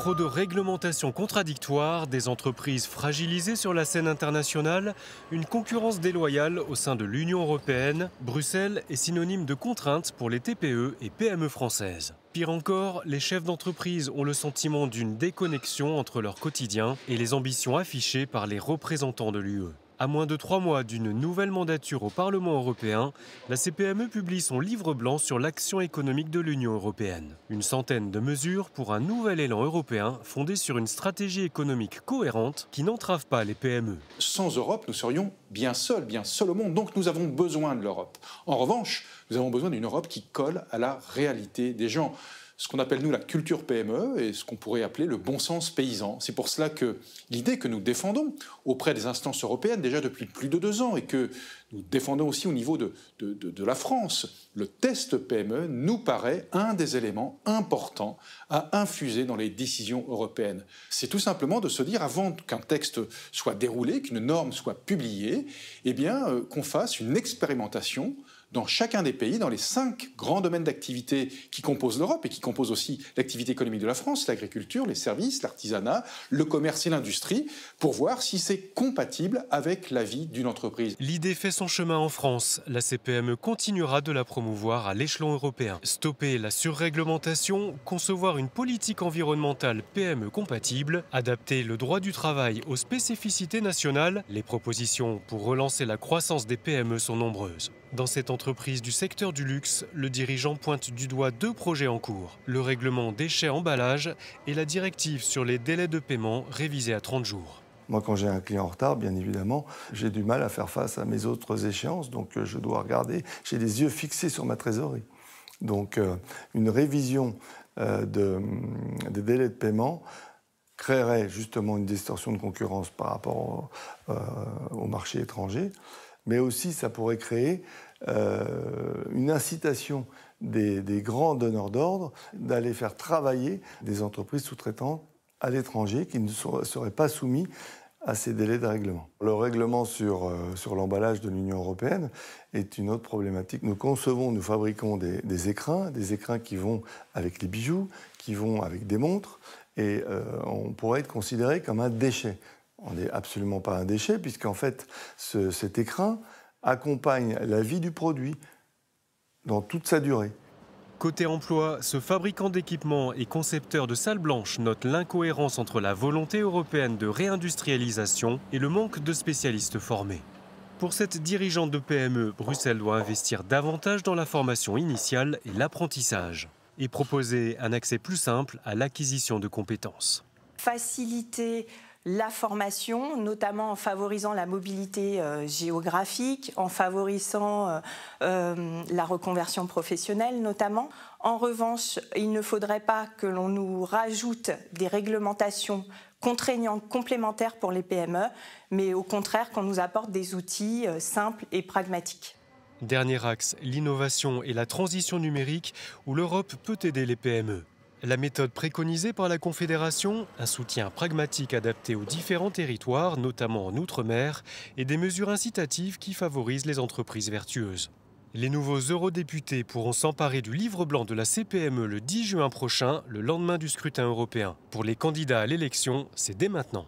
Trop de réglementations contradictoires, des entreprises fragilisées sur la scène internationale, une concurrence déloyale au sein de l'Union européenne, Bruxelles est synonyme de contraintes pour les TPE et PME françaises. Pire encore, les chefs d'entreprise ont le sentiment d'une déconnexion entre leur quotidien et les ambitions affichées par les représentants de l'UE. À moins de 3 mois d'une nouvelle mandature au Parlement européen, la CPME publie son livre blanc sur l'action économique de l'Union européenne. Une centaine de mesures pour un nouvel élan européen fondé sur une stratégie économique cohérente qui n'entrave pas les PME. Sans Europe, nous serions bien seuls au monde. Donc nous avons besoin de l'Europe. En revanche, nous avons besoin d'une Europe qui colle à la réalité des gens. Ce qu'on appelle, nous, la culture PME et ce qu'on pourrait appeler le bon sens paysan. C'est pour cela que l'idée que nous défendons auprès des instances européennes déjà depuis plus de 2 ans et que nous défendons aussi au niveau de la France, le test PME nous paraît un des éléments importants à infuser dans les décisions européennes. C'est tout simplement de se dire, avant qu'un texte soit déroulé, qu'une norme soit publiée, eh bien, qu'on fasse une expérimentation dans chacun des pays, dans les 5 grands domaines d'activité qui composent l'Europe et qui composent aussi l'activité économique de la France, l'agriculture, les services, l'artisanat, le commerce et l'industrie, pour voir si c'est compatible avec la vie d'une entreprise. L'idée fait son chemin en France. La CPME continuera de la promouvoir à l'échelon européen. Stopper la surréglementation, concevoir une politique environnementale PME compatible, adapter le droit du travail aux spécificités nationales, les propositions pour relancer la croissance des PME sont nombreuses. Dans cette entreprise du secteur du luxe, le dirigeant pointe du doigt 2 projets en cours. Le règlement déchets-emballage et la directive sur les délais de paiement révisée à 30 jours. Moi, quand j'ai un client en retard, bien évidemment, j'ai du mal à faire face à mes autres échéances. Donc, je dois regarder. J'ai les yeux fixés sur ma trésorerie. Donc, une révision des délais de paiement créerait justement une distorsion de concurrence par rapport au marché étranger. Mais aussi, ça pourrait créer une incitation des grands donneurs d'ordre d'aller faire travailler des entreprises sous-traitantes à l'étranger qui ne seraient pas soumis à ces délais de règlement. Le règlement sur l'emballage de l'Union européenne est une autre problématique. Nous fabriquons des écrins qui vont avec les bijoux, qui vont avec des montres, et on pourrait être considéré comme un déchet. On n'est absolument pas un déchet, puisqu'en fait, cet écrin accompagne la vie du produit dans toute sa durée. Côté emploi, ce fabricant d'équipements et concepteur de salles blanches note l'incohérence entre la volonté européenne de réindustrialisation et le manque de spécialistes formés. Pour cette dirigeante de PME, Bruxelles doit investir davantage dans la formation initiale et l'apprentissage et proposer un accès plus simple à l'acquisition de compétences. Faciliter la formation, notamment en favorisant la mobilité géographique, en favorisant la reconversion professionnelle notamment. En revanche, il ne faudrait pas que l'on nous rajoute des réglementations contraignantes complémentaires pour les PME, mais au contraire qu'on nous apporte des outils simples et pragmatiques. Dernier axe, l'innovation et la transition numérique où l'Europe peut aider les PME. La méthode préconisée par la Confédération, un soutien pragmatique adapté aux différents territoires, notamment en Outre-mer, et des mesures incitatives qui favorisent les entreprises vertueuses. Les nouveaux eurodéputés pourront s'emparer du livre blanc de la CPME le 10 juin prochain, le lendemain du scrutin européen. Pour les candidats à l'élection, c'est dès maintenant.